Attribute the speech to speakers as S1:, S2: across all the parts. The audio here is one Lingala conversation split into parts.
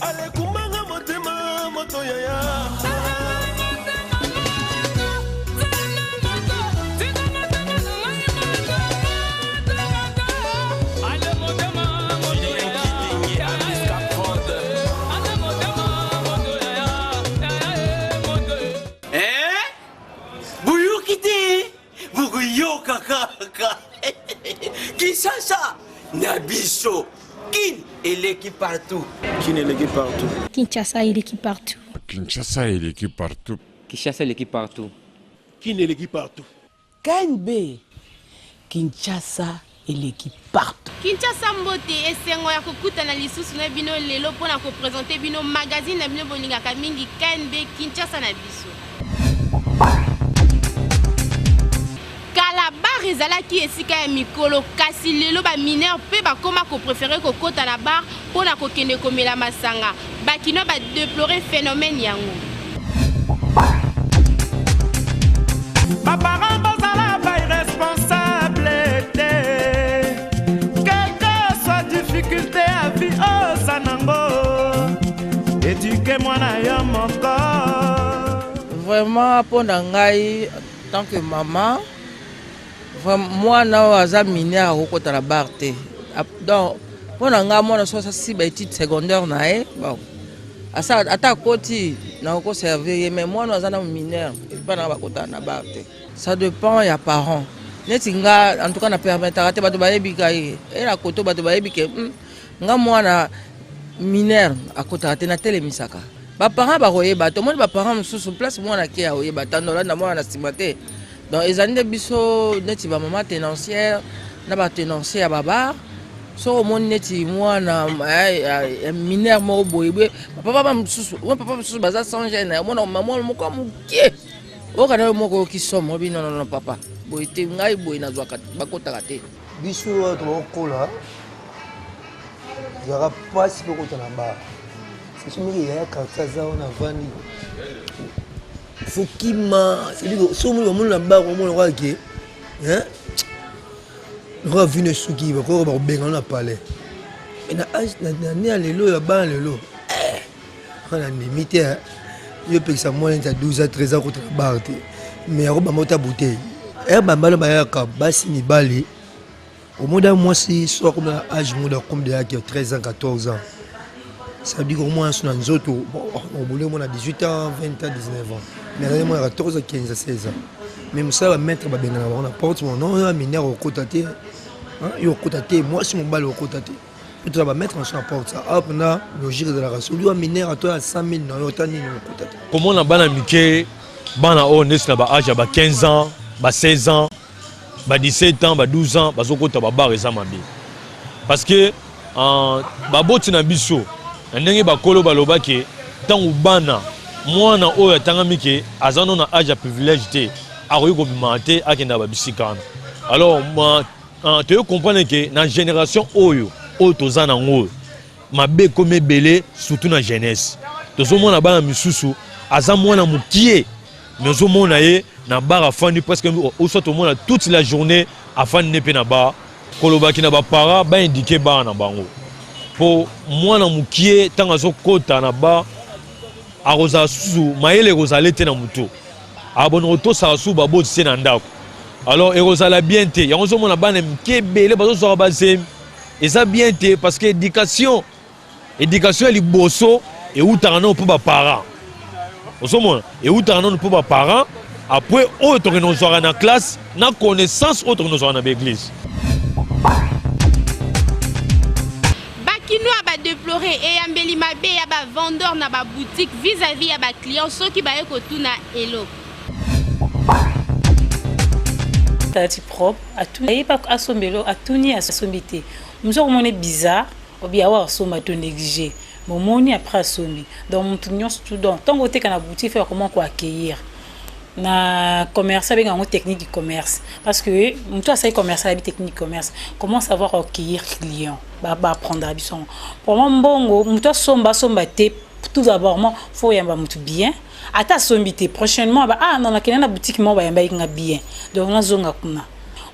S1: Ale kumanga motema moto yaya.
S2: Kinshasa, Nabiso, Kin et l'équipe partout.
S1: Kin et l'équipe partout.
S3: Kinshasa et l'équipe partout.
S4: Kinshasa et l'équipe partout.
S5: Kinshasa et l'équipe partout.
S1: Kin et l'équipe partout.
S6: KNB. Kinshasa et l'équipe partout.
S7: Kinshasa mbote esengo ya kokutana lisusu na bino lelo pona ko présenter bino magazine na bino bolingaka mingi KNB Kinshasa na biso. Bar ezalaki esika ya mikolo kasi lelo ba mineur pe ba koma ko préférer ko kota na bar pona ko kende komela masanga bakino ba déplorer phénomène yango.
S1: Ma parent bazala ba irresponsable quelle que soit difficulté à vie oh sanango éduquer moi na yo moko.
S6: Vraiment pona ngai tant que maman moi na za mineur okota la barte donc pona nga mona so si ba étude secondaire na bon asa ata koti na ko servir mais moi na za na mineur pas na ba kota na barte ça dépend ya parents neti nga en tout cas na permettre te bato ba yebika et la koto bato ba yebike nga mwana mineur akota te na telemisaka ba parents ba koyeba to moni ba parents mususu place mwana ke ya oyeba tandola na mwana na simate. Donc les années biso neti ba maman tenancière na ba tenancière baba so mon neti moi na mineur mo boyebe papa mususu papa mususu baza sans gêne moi maman mo comme qui o kana mo ko ki somo bi non papa boyete ngai boy na zwa bakota kate
S8: biso to kola yara pas pour ko na ba c'estumi ya kaza on a vandi Fokima, c'est-à-dire que si on a la barre, on a dit hein, on a vu une souki, on a bien on a parlé. Mais na âge na né à l'élo, la barre l'élo. On a limité. Je peux que ça moins de 12 à 13 ans contre la barre. Mais on a monté bouteille. Et bah mal bah ka basi ni bali. Au moins d'un mois si soit comme l'âge moi comme de 13 ans 14 ans. Ça veut dire qu'au moins on a nous autres on voulait on a 18 ans, 20 ans, 19 ans. Mais là, moi, 14, 15, 16 ans. Mais ça va mettre on apporte mon nom, un mineur au côté. Moi, si mon balle au côté. Tu vas mettre en son porte ça. Hop, là, logique de la race. Lui, un mineur à toi à 100 000 dans l'autre année.
S9: Comment on a banamiqué, bana on est là, âge à 15 ans, 16 ans, 17 ans, 12 ans, bazokota babar et zamambi. Parce que, baboti na biso, ndenge bakolo baloba ke, tant ou bana, moi na oya tangamike azano na âge à privilège te aroyi ko bimate akenda ba bisikana. Alors moi tu comprends que na génération oyo tozana ngo mabe comme belé surtout na jeunesse tozo mona bana misusu aza mwana mukie mais zo mona ye na bar afandi presque au soit mona toute la journée afandi nepe na bar kolobaki na ba para ba indiquer bar na bango pour mwana mukie tanga zo kota na bar aroza susu maele rozale te na muto abono to sa su babo tse na ndako alors erozala bien te yango zo mona bana mkebele bazo so bazem eza bien te parce que éducation li boso et utana no pour ba parents osomona et utana no pour ba parents après autre que nous sera na classe na connaissance autre que nous sera na l'église.
S7: Bakino a déplorer et ambeli mabe ya ba vendeur na ba boutique vis-à-vis ya ba client ceux qui ba ko tuna elo.
S10: Tati propre à tout et pas à sombelo à tuni à sombité. Nous avons monné bizarre ou bien avoir somma to négligé. Mon moni après sommi. Dans mon tunion student tant côté kana boutique faire comment quoi accueillir. Na commerce avec un technique du commerce parce que toi ça commerce la technique commerce comment savoir accueillir client ba apprendre à bison pour moi bongo muto somba te tout d'abord moi faut yamba mutu bien ata sombité prochainement ba ah non na kena na boutique mo ba yamba inga bien donc na zonga kuna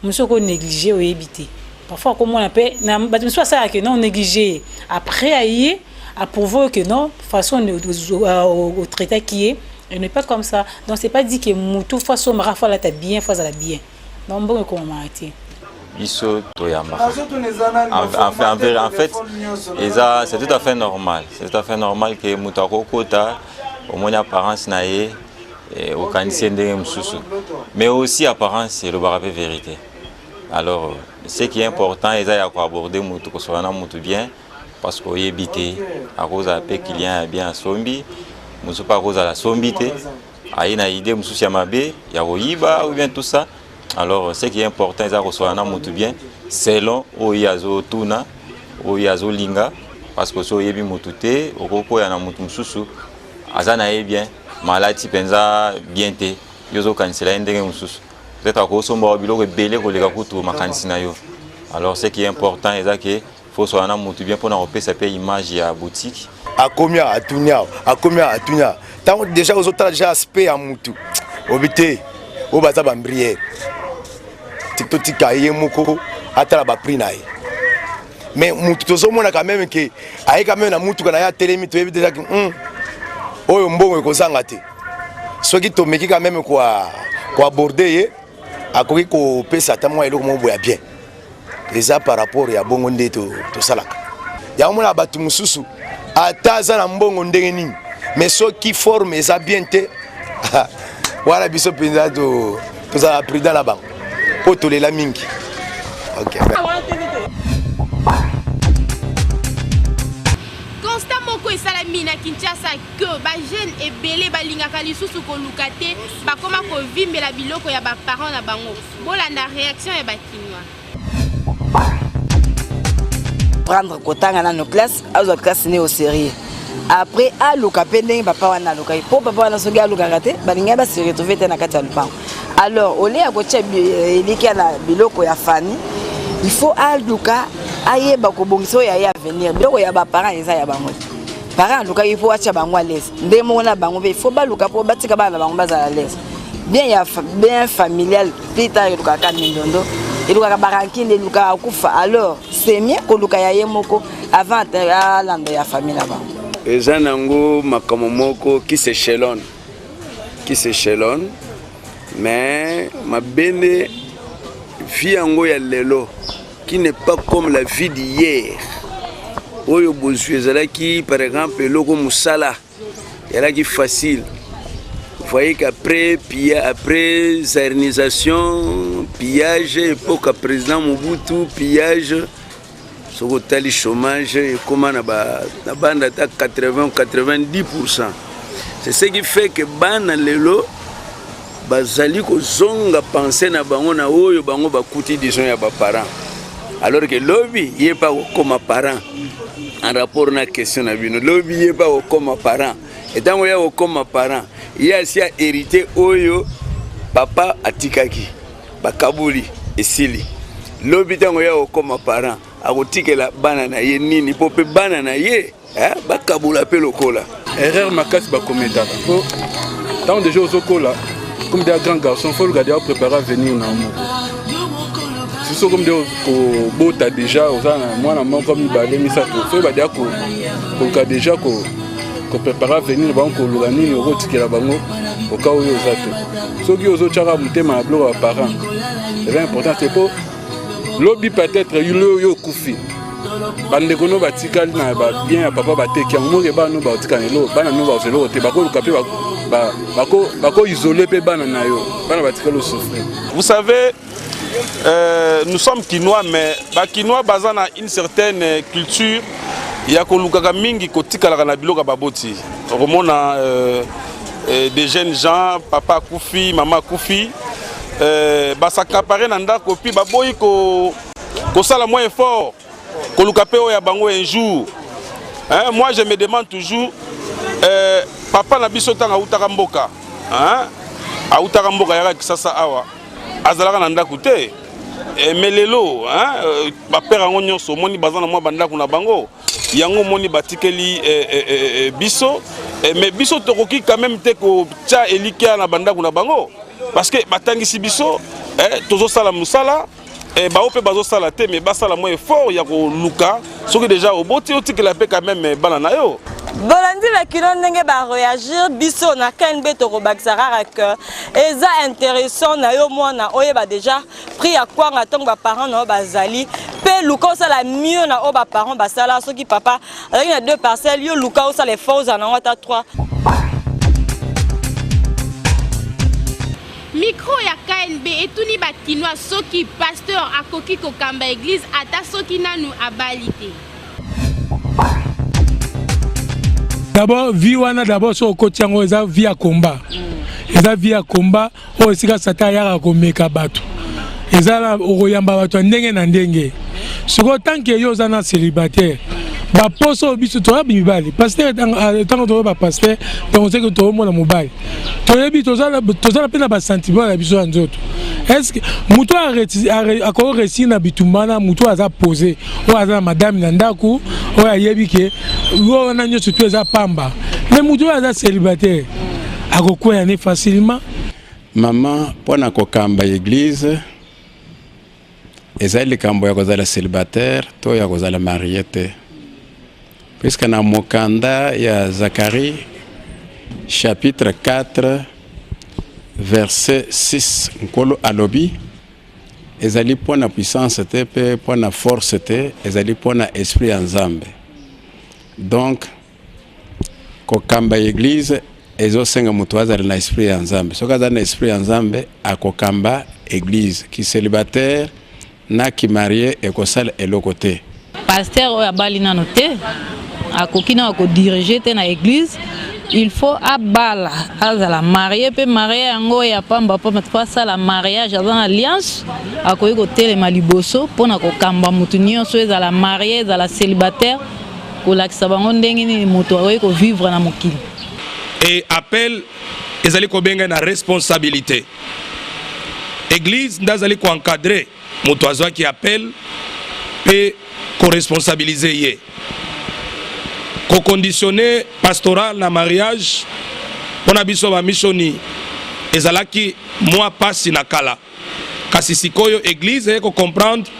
S10: muso ko négliger ou éviter parfois comme on appelle na ba muso ça que non négliger après ayi à prouver que non, de toute façon, au traité qui est, il n'est pas comme ça. Donc, c'est pas dit que Moutou, façon, Mara, fois là, t'as bien, fois là, bien. Donc, bon, comment on a été.
S5: Biso Toyama. En fait, c'est tout à fait normal. C'est tout à fait normal que Moutako Kota, au moins apparence naïe, au Kanisien de Moussoussou. Mais aussi apparence, c'est le barapé vérité. Alors, ce qui est important, c'est d'aborder Moutou Moutou bien, parce qu'il y a habité à cause de la paix qu'il y a bien à Sombi, Moutou pas à cause de la sombité, il y a une idée Moussou Yamabé, il y a Oyiba ou bien tout ça. Alors, ce qui est important, c'est de bien, selon Oyazo Tuna, Oyazo Linga, parce que si vous avez motute, vous avez motususu, azana est bien, malati penza bien te, yozo kansela ndenge mususu. Peut-être que vous avez bilo belé ko lega kutu makansina yo. Alors, ce qui est important, c'est que faut soit na mutu bien pour na repérer sa image à boutique.
S11: A combien à tunya, a combien à tunya. Tant déjà aux autres déjà aspect à mutu. Obité, au bata bambrière. Tika yemoko atala ba prix nae mais mutu tozomona quand même que aye quand même na mutu kana ya telemi to yebi déjà que oyo mbongo ekozanga te soki to meki quand même quoi aborder ye akoki ko pesa tamwa eloko mo boya bien déjà par rapport ya bongo nde to salaka ya mona batu mususu ataza na mbongo ndenge nini mais soki forme eza bien te wala biso penza to za prudent la banque la mingi. Ok.
S7: Constant moko esala mina Kinshasa que ba jeune ebele balingaka lisusu ko lukate ba koma ko vimbela biloko ya ba parents na bango. Bolanda réaction ya ba kinwa.
S12: Prendre kotanga na nos classes, azo classe né au sérieux. Après à luka pendeng papa wana luka. Po papa wana soki aluka kate, balinga ba se retrouver tena kati ya lupango. Alors, au lieu de biloko ya fani, il faut aluka aye bakobongiso ya venir. Biloko ya ba parents eza ya bango. Parents luka il faut acha bango à l'aise. Ndemo na bango il faut ba luka po batika bana bango baza à l'aise. Bien familial, plus tard luka ka mindondo. Et luka barankinde luka akufa. Alors, c'est mieux que luka ya yemoko avant à lando ya famille là-bas.
S13: Eza nango makamomoko qui s'échelonne. Mais ma belle vie en ya lelo qui n'est pas comme la vie d'hier. Oyo bozuezala qui par exemple logo musala elle qui facile. Vous voyez qu'après zarnisation, pillage, époque président Mobutu, pillage, sur le chômage et comment na bande à 80-90%. C'est ce qui fait que bana lelo bazali ko zonga penser na bango na oyo bango bakuti disons ya ba parents alors que lobby yé pas comme parent en rapport na question na bino lobby yé pas comme parent et tant ya comme parent il y a si hérité oyo papa atikaki bakabuli esili lobby tango ya comme parent akotikela bana na ye nini pope bana na ye bakabula pe lokola
S14: erreur makasi bakometa tant déjà aux okola comme des grands garçons, il faut le garder à préparer à venir dans le monde. Si c'est comme des beaux déjà, moi, comme il va aller, il faut déjà préparer à venir dans le monde, au cas où il y a des ceux qui ont des parents. C'est important, c'est pour lobby peut-être, il y a koufi. Bandekono batikali na bien papa bateki yango ke bana batikana lo bana no bazelo te bako lukape bako isoler pe bana na yo bana batikalo souffrir.
S15: Vous savez nous sommes Kinois mais ba Kinois bazana une certaine culture ya ko lukaka mingi ko tikala na biloka baboti romona des jeunes gens papa kufi mama kufi basakapare na ndako pi baboyi ko sala moins effort. Kolukapeo ya bango un jour. Moi je me demande toujours papa na biso tanga utaka mboka. Autaka mboka ya kisasa awa. Azalaka na ndako te. Mais lelo ba père ngo nyonso moni bazana mwa bandako na bango. Yango moni batikeli biso mais biso tokoki quand même te ko tia elikia na bandako na bango parce que batangisi biso tozo sala musala baope bazosala te mais basala moins effort ya koluka soki déjà oboti otikela pe quand même bana na yo.
S16: Bolandi la kino ndenge ba réagir biso na KNB to robakisaka que eza intéressant na yo mwana oyeba déjà pris à quoi ngatongo ba parents na bazali pe luka osala mieux na o ba parents basala soki papa avec na 2 parcelles yo luka osala effort za na ngata 3.
S7: Micro ya KNB etuni bakinois soki pasteur akoki kokamba église ata soki nanu abalite.
S17: D'abord vie wana d'abord so kotiango eza vie ya combat. Eza vie ya combat o esika sata ya komeka bato. Eza la okoyamba bato ndenge na ndenge. Soko tanke yo zana célibataire. Ba poso biso to ya bibali pasteur tango to ba pasteur donc c'est que to mo na mobile to yebi to zala pena ba sentiment na biso nzoto est-ce que muto a ko récit na bitumana muto aza poser o aza madame na ndaku o yebi ke wo na nyoso to eza pamba mais muto aza célibataire akokwea ne facilement.
S18: Maman pona ko kamba église ezali kambo ya kozala célibataire to ya kozala marié. Puisque dans Mokanda, il y a Zacharie, chapitre 4, verset 6, Nkolo alobi, ezali pour la puissance, pour la force, ezali pour l'esprit ensemble. Donc, kokamba église, ezo senga mutuaza na esprit ensemble. So kaza na esprit ensemble, a kokamba église, qui célibataire, na qui marié, et kosal elokote.
S10: Pasteur oya bali nano te akokina ko diriger te na église il faut abala azala marié pe marié yango ya pamba pa ça la mariage dans alliance akoyi ko telema liboso pona ko kamba mutu nyonso ezala marié ezala célibataire ko lakisa bango ndenge ni mutu akoyi ko vivre na mokili.
S15: Et appel ezali ko benga na responsabilité. Église ndazali ko encadrer mutu azwa ki appel pe co-responsabiliser yé. Co-conditionner pastoral na mariage pour na biso ba missioni ezalaki moi pasi na kala. Kasi sikoyo église ko comprendre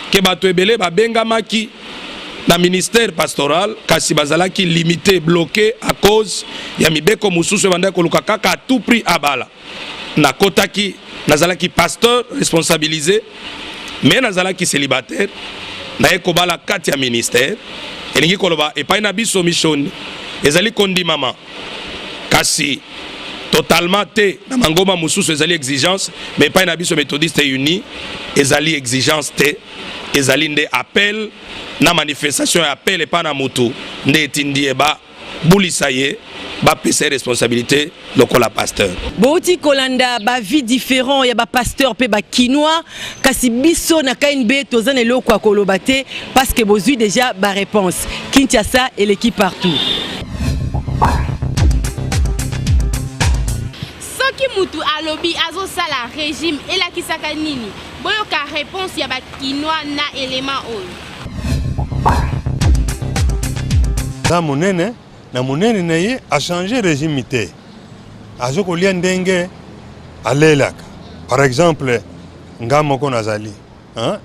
S15: que bato ebele ba bengamaki na ministère pastoral kasi bazalaki limité bloqué à cause ya mibeko mususu banda ko luka kaka à tout prix abala. Na kotaki nazalaki pasteur responsabilisé mais nazalaki célibataire na ekobala kati ya ministère elingi koloba epai na biso mission ezali kondi mama kasi totalement te na mangoma mususu ezali exigence mais epai na biso méthodiste uni ezali exigence te ezali nde appel na manifestation ya appel epai na mutu nde etindi eba bulisa ye ba pese responsabilité lokola pasteur.
S19: Bouti kolanda ba vie différent ya ba pasteur pe ba kinois kasi biso na KNB tozane loko akolobate parce que bozui déjà ba réponse. Kinshasa et l'équipe partout.
S7: Soki mutu alobi azo sala régime elakisaka nini? Boyoka réponse ya ba kinois na élément oyo.
S20: Da monene na monene na ye a changé régime te azoko lia ndenge alelaka par exemple ngamo ko nazali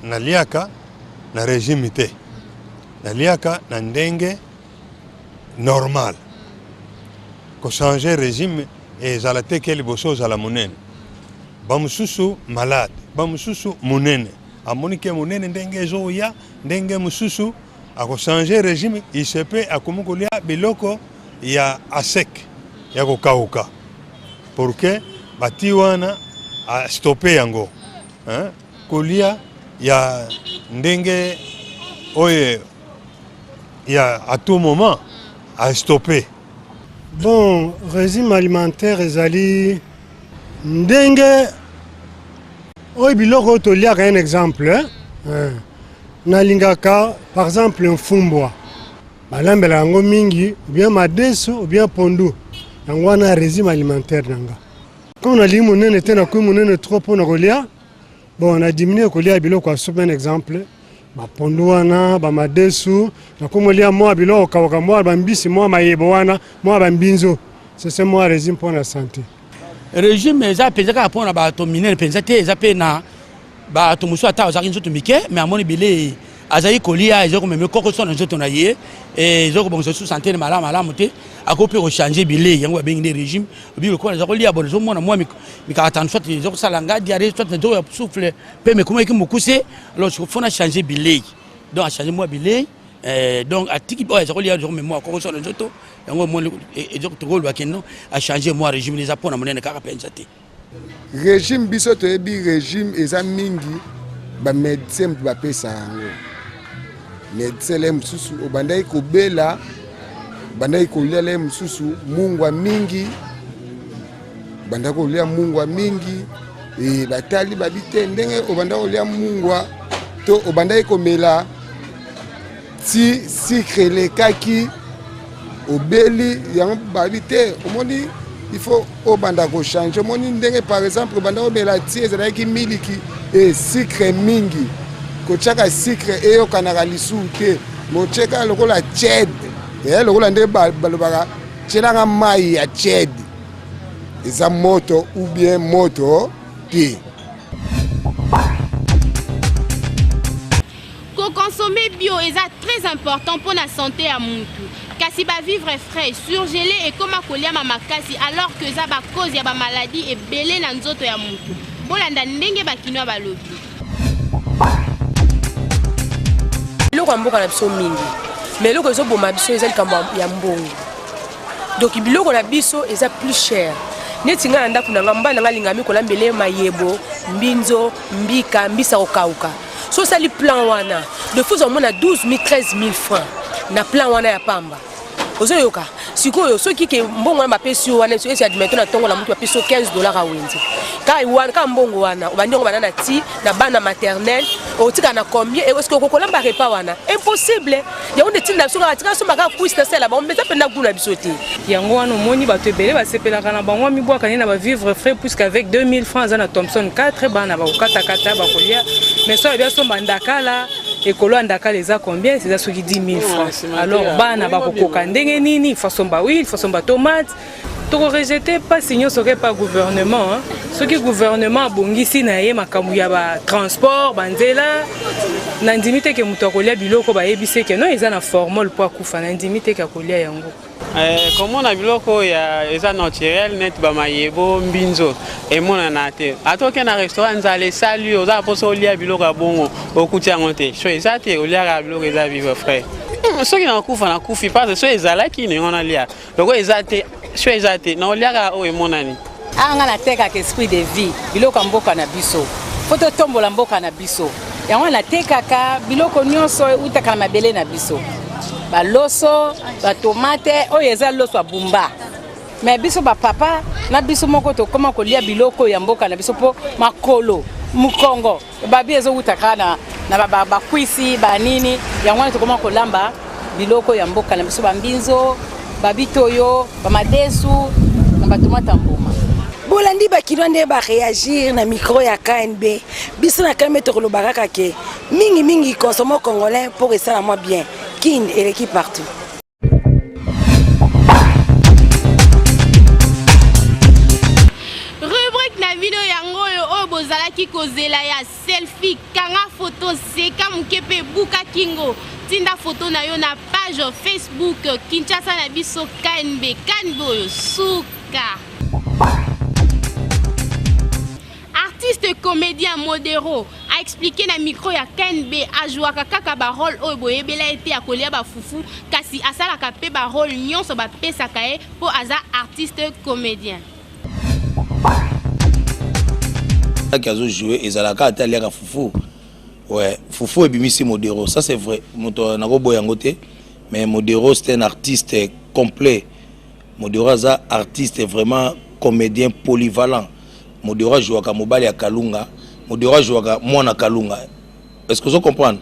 S20: na liaka na régime te na liaka na ndenge normal ko changer régime et zalate ke liboso za la monene bamususu malade bamususu monene amonike monene ndenge zo ya ndenge mususu ako changer régime il se peut akumukolia biloko ya asek ya kokauka pour que batiwana a stopper yango kolia ya ndenge oye ya à tout moment à stopper.
S21: Bon, régime alimentaire ezali ndenge oye biloko tolia un exemple nalingaka par exemple mfumbwa balambela yango mingi ou bien madeso ou bien pondu yango wana régime alimentaire nanga quand on a limu nene tena ku munene trop pour kolia bon on a diminué kolia biloko à soupe un exemple ba pondu wana ba madesu na komolia mo biloko kawaka mo ba mbisi mo mayebo wana mo ba mbinzo c'est moi régime pour la santé
S22: régime eza pezaka pour na ba to minene penza te eza pe na
S2: ba to muso ata ozaki nzoto mike mais amoni bele azali kolia ezoko meme koko so na nzoto na ye et ezoko bonzo sous santé malamu te akope ko changer bele yango ba bengi régime obi ko na zakolia bon zo mona moi mikatanu soit ezoko salanga diarrhée soit ezoko souffle pe me kuma ki mukuse alors il faut na changer bele donc changer moi bele donc atiki boy zakolia zo meme moi koko so na nzoto yango mo ezoko to golwa keno a changer moi régime les apona monene kaka penza te
S22: régime biso to ebi régime eza mingi ba médecin ba pesa yango médecin le msusu obandai kobela bandai kolia le msusu mungwa mingi banda kolia mungwa mingi e batali babite ndenge obanda kolia mungwa to obandai komela ti sucre le kaki obeli yango babite omoni il faut au banda ko changer moni ndenge par exemple banda obela ti ezala ki miliki et sucre mingi ko chaka sucre e yo kanaka lisu te mo cheka lokola ched e lokola nde balobaka chelanga mai ya ched eza moto ou bien moto te
S7: ko consommer bio est très important pour la santé à muntu kasi ba vivre frais surgelé et comme akolia makasi alors que za ba cause ya ba maladie et belé na nzoto ya muntu bolanda ndenge bakinwa balobi
S23: biloko mboka na biso mingi mais eloko ezoboma biso eza likambo ya mbongo donc biloko na biso eza plus cher neti nga na ndako na nga mbana nga lingami kolambele mayebo mbinzo mbika mbisa kokauka so osali plan wana de fois omona 12 000 13 000 francs na plan wana ya pamba ozoyoka sikoyo soki ke mbongo wana bapesi yo wana esi admeto na ntongo na mutu bapesi yo $15 awenzi ka mbongo wana obandi yango banana ti na bana maternelle otika na combien est-ce que kokolamba repas wana impossible yango ndetinda biso kaka tika somba kaka kuisi na sela bango mbeza mpenza kuna biso te
S24: yango wana omoni bato ebele basepelaka na bango mibwakani na bavivre frais puisqu'avec 2000 francs aza na Thomson 4 bana bakokatakata bakolia mais so ebia somba ndakala ekolo andakala eza combien eza soki 10 000 francs alors bana bakokoka ndenge nini il faut somba huile il faut somba tomate toko rejeter pas signo soki pas gouvernement soki gouvernement bongisi na ye makambo ya ba transport banzela na ndimite ke muto akolia biloko ba yebise ke no eza na formule po akufa na ndimite ke akolia yango
S25: comment na biloko ya eza naturel net ba mayebo mbinzo emona na te atoke na restaurant nzale salu oza poso olia biloko bongo okuti yango te so eza te olia biloko eza vivre frais soki na kufa na kufi parce so ezalaki ni ngona lia loko eza te so eza te na olia o emonani
S26: anga na teka ke esprit de vie biloko mboka na biso foto tombola mboka na biso yango na teka ka biloko nyonso utaka na mabele na biso baloso batomate oyo eza loso abumba mais biso bapapa na biso moko tokoma kolia biloko ya mboka na biso po makolo mukongo babi ezowutaka na bakwisi banini yango wana tokoma kolamba biloko ya mboka na biso bambinzo babitoyo bamadesu na batomata mbuma
S12: bolandi bakino nde baréagir na micro ya KNB biso na KNB tokolobaka kaka ke mingi consomme congolais pour esala moi bien kin eleki partout
S7: rubrique na video yango oyo bozalaki kozela ya selfie kanga photo seka mukepe buka kingo tinda photo na yo na page Facebook Kinshasa na biso KNB oyo suka artiste comédien Modero a expliqué na micro ya KNB a joué kaka ba rôle oyo boyebela été akolia ba fufu kasi asala ka pe ba rôle nyonso ba pesa kae po aza artiste comédien
S11: Kazo jouer ezalaka atalia ka fufu ouais fufu ebimisi Modero ça c'est vrai moto na robo yango te mais Modero c'est un artiste complet Modero aza artiste vraiment comédien polyvalent Modero jouaka mobali ya Kalunga Modero jouaka mwana Kalunga est-ce que vous comprenez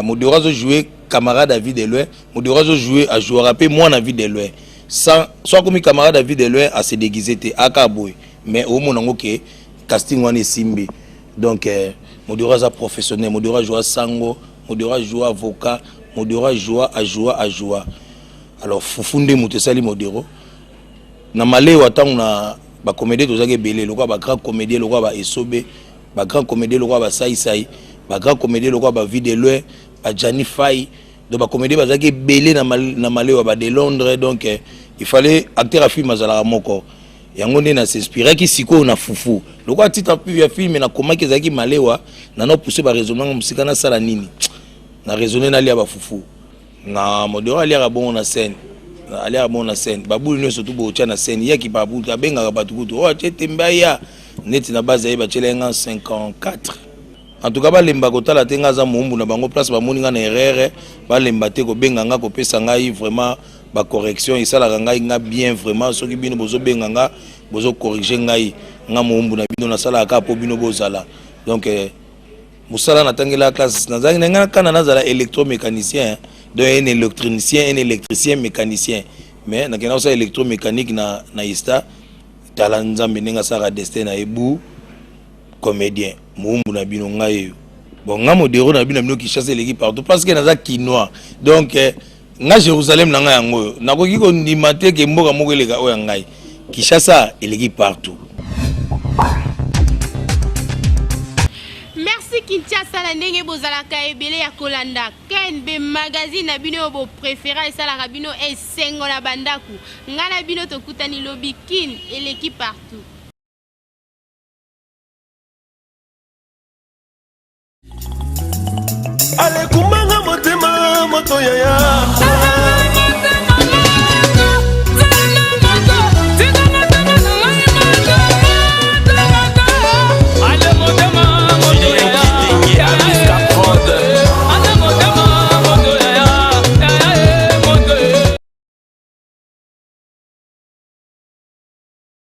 S11: Modero a joué camarade David Eloy Modero a joué à jouer rapper mwana David Eloy sans soit comme camarade David Eloy à se déguiser te akaboy mais au monango ke casting wana simbi donc Modero a professionnel Modero joue sango Modero joue avocat Modero joue alors fufunde mutesali Modero na malé watang na ba comédie tozaki belé lokwa ba grand comédien lokwa ba esobe ba grand comédie le roi ba Sai ba grand comédie le roi ba Vie de loin ba Gianni Fay donc ba comédie ba zaki belé na Maléwa ba de Londres donc il fallait acteur à film azala moko yango nde na s'inspirer ki siko na fufu le roi titre ya film na comment que zaki Maléwa na no pousser ba raisonnement musika na sala nini na raisonner na lia ba fufu na modero alia bon na scène alia bon na scène babulu ne surtout bo tia na scène yaki babulu abenga batukutu o tembaya neti na base ya ba tchelenga 54 en tout cas balemba kotala tenga za mombu na bango place ba moninga na erreur balemba te ko benga nga ko pesa ngai vraiment ba correction isala ngai nga bien vraiment soki bino bozo benga nga bozo corriger ngai nga mombu na bino na sala ka po bino bozala donc musala na tangela classe na zangi nga kana nazala électromécanicien donc un électricien mécanicien mais na kena ça électromécanique na ista talanzambe ninga sara destin na ebu comédien mombu na bino ngai bon nga modero na bino ki chasse l'équipe partout parce que naza quinois donc nga Jérusalem na ngai yango nakoki ko ndimate ke mboka moko eleka oya ngai Kinshasa l'équipe partout.
S7: Merci Kinshasa la ndenge bozalaka ebele ya kolanda KNB magazine na bino bo préféré sala rabino esengo na bandaku ngala bino tokutani lobby kin et l'équipe partout.
S1: Ale kumanga motema moto yaya